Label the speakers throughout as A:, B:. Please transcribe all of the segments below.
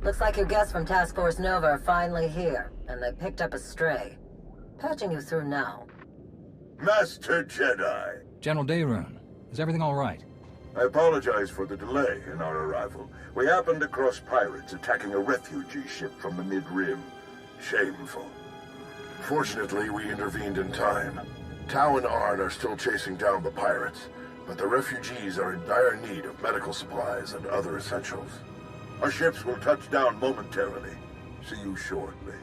A: Looks like your guests from Task Force Nova are finally here, and they picked up a stray. Patching you through now.
B: Master Jedi.
C: General Daerun, is everything all right?
B: I apologize for the delay in our arrival. We happened across pirates attacking a refugee ship from the Mid-Rim. Shameful. Fortunately, we intervened in time. Tau and Arn are still chasing down the pirates, but the refugees are in dire need of medical supplies and other essentials. Our ships will touch down momentarily. See you shortly.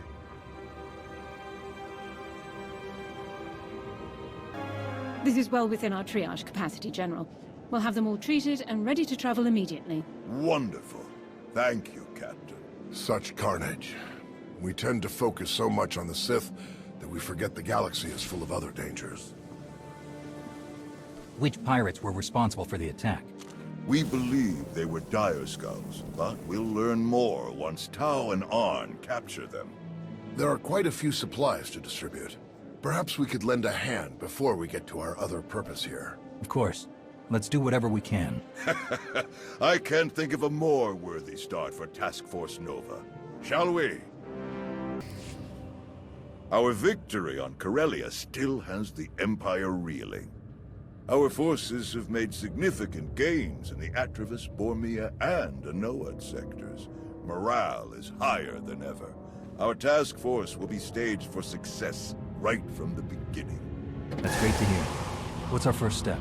D: This is well within our triage capacity, General. We'll have them all treated and ready to travel immediately.
B: Wonderful. Thank you, Captain.
E: Such carnage. We tend to focus so much on the Sith that we forget the galaxy is full of other dangers.
C: Which pirates were responsible for the attack?
B: We believe they were Dire Skulls, but we'll learn more once Tau and Arn capture them.
E: There are quite a few supplies to distribute. Perhaps we could lend a hand before we get to our other purpose here.
C: Of course. Let's do whatever we can.
B: I can't think of a more worthy start for Task Force Nova. Shall we? Our victory on Corellia still has the Empire reeling. Our forces have made significant gains in the Atravis, Bormia, and Anoa sectors. Morale is higher than ever. Our task force will be staged for success right from the beginning.
C: That's great to hear. What's our first step?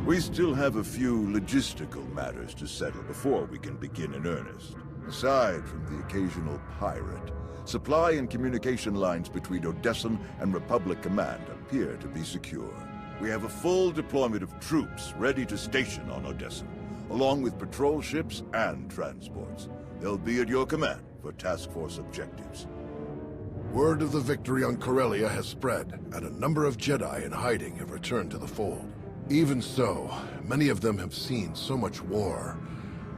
B: We still have a few logistical matters to settle before we can begin in earnest. Aside from the occasional pirate, supply and communication lines between Odessen and Republic Command appear to be secure. We have a full deployment of troops ready to station on Odessen, along with patrol ships and transports. They'll be at your command for task force objectives.
E: Word of the victory on Corellia has spread, and a number of Jedi in hiding have returned to the fold. Even so, many of them have seen so much war.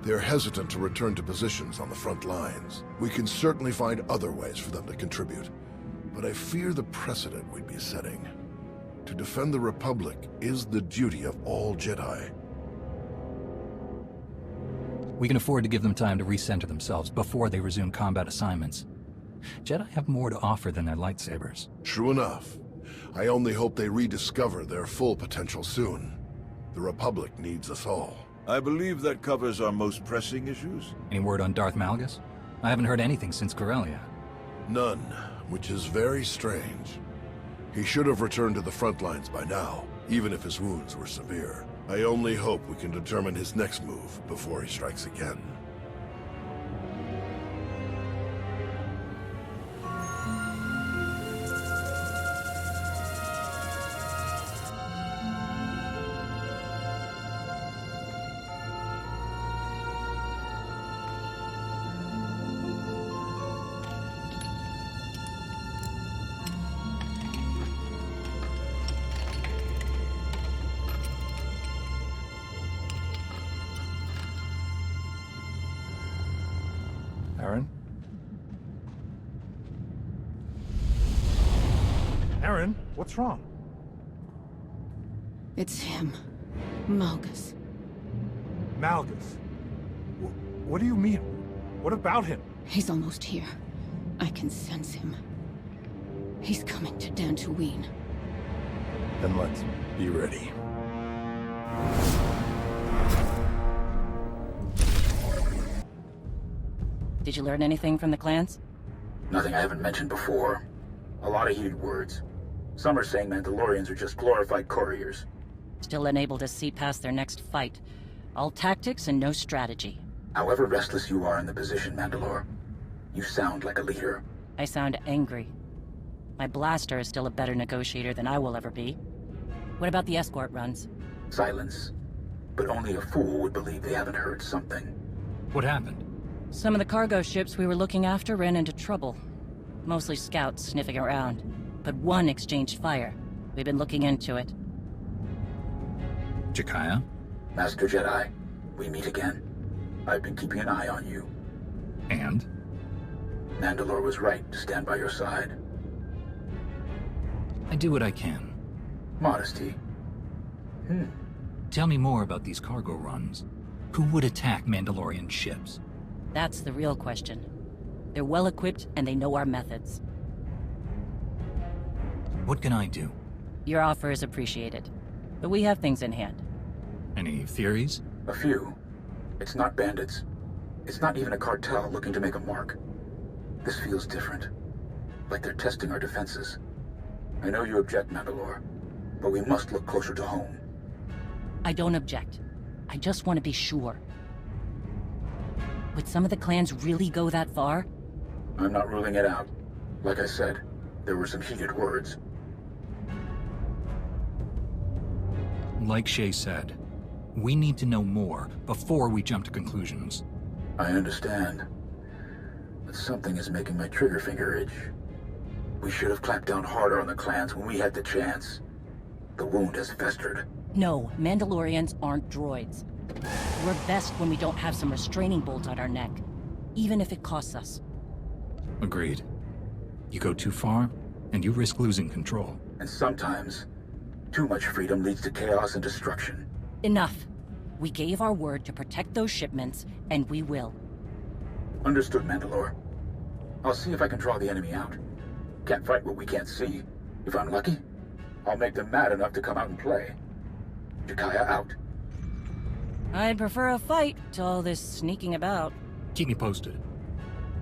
E: They're hesitant to return to positions on the front lines. We can certainly find other ways for them to contribute, but I fear the precedent we'd be setting. To defend the Republic is the duty of all Jedi.
C: We can afford to give them time to recenter themselves before they resume combat assignments. Jedi have more to offer than their lightsabers.
E: True enough. I only hope they rediscover their full potential soon. The Republic needs us all.
B: I believe that covers our most pressing issues.
C: Any word on Darth Malgus? I haven't heard anything since Corellia.
E: None, which is very strange. He should have returned to the front lines by now, even if his wounds were severe. I only hope we can determine his next move before he strikes again.
F: Aaron? Aaron, what's wrong?
D: It's him. Malgus.
F: Malgus? What do you mean? What about him?
D: He's almost here. I can sense him. He's coming to Dantooine.
F: Then let's be ready.
G: Did you learn anything from the clans?
H: Nothing I haven't mentioned before. A lot of heated words. Some are saying Mandalorians are just glorified couriers.
G: Still unable to see past their next fight. All tactics and no strategy.
H: However restless you are in the position, Mandalore, you sound like a leader.
G: I sound angry. My blaster is still a better negotiator than I will ever be. What about the escort runs?
H: Silence. But only a fool would believe they haven't heard something.
C: What happened?
G: Some of the cargo ships we were looking after ran into trouble. Mostly scouts sniffing around. But one exchanged fire. We've been looking into it.
C: Jakaya?
H: Master Jedi, we meet again. I've been keeping an eye on you.
C: And?
H: Mandalore was right to stand by your side.
C: I do what I can.
H: Modesty.
C: Tell me more about these cargo runs. Who would attack Mandalorian ships?
G: That's the real question. They're well equipped and they know our methods.
C: What can I do?
G: Your offer is appreciated, but we have things in hand.
C: Any theories?
H: A few. It's not bandits. It's not even a cartel looking to make a mark. This feels different. Like they're testing our defenses. I know you object, Mandalore, but we must look closer to home.
G: I don't object. I just want to be sure. Would some of the clans really go that far?
H: I'm not ruling it out. Like I said, there were some heated words.
C: Like Shay said, we need to know more before we jump to conclusions.
H: I understand. But something is making my trigger finger itch. We should have clamped down harder on the clans when we had the chance. The wound has festered.
G: No, Mandalorians aren't droids. We're best when we don't have some restraining bolt on our neck, even if it costs us.
C: Agreed. You go too far, and you risk losing control.
H: And sometimes, too much freedom leads to chaos and destruction.
G: Enough. We gave our word to protect those shipments, and we will.
H: Understood, Mandalore. I'll see if I can draw the enemy out. Can't fight what we can't see. If I'm lucky, I'll make them mad enough to come out and play. Jakaya out.
G: I'd prefer a fight to all this sneaking about.
C: Keep me posted.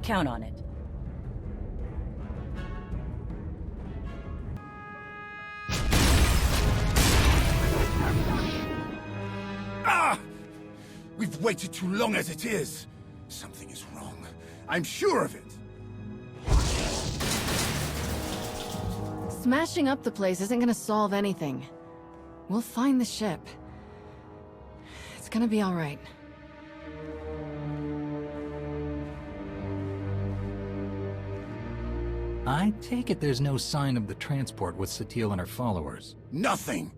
G: Count on it.
I: Ah! We've waited too long as it is. Something is wrong. I'm sure of it.
J: Smashing up the place isn't gonna solve anything. We'll find the ship. It's gonna be all right.
C: I take it there's no sign of the transport with Satele and her followers.
I: Nothing.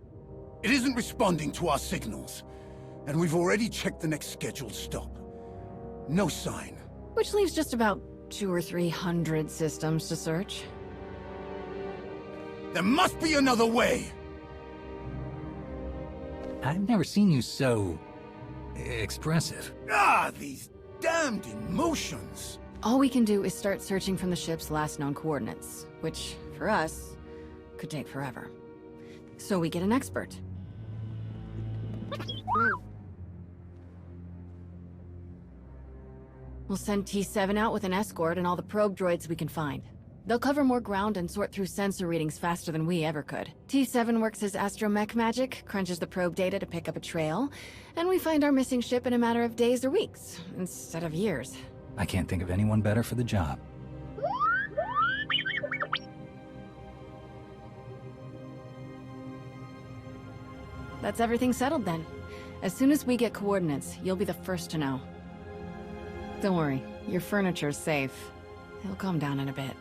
I: It isn't responding to our signals. And we've already checked the next scheduled stop. No sign.
J: Which leaves just about 200 or 300 systems to search.
I: There must be another way!
C: I've never seen you so... expressive.
I: Ah, these damned emotions!
J: All we can do is start searching from the ship's last known coordinates, which, for us, could take forever. So we get an expert. We'll send T7 out with an escort and all the probe droids we can find. They'll cover more ground and sort through sensor readings faster than we ever could. T7 works his astromech magic, crunches the probe data to pick up a trail, and we find our missing ship in a matter of days or weeks, instead of years.
C: I can't think of anyone better for the job.
J: That's everything settled then. As soon as we get coordinates, you'll be the first to know. Don't worry, your furniture's safe. It'll calm down in a bit.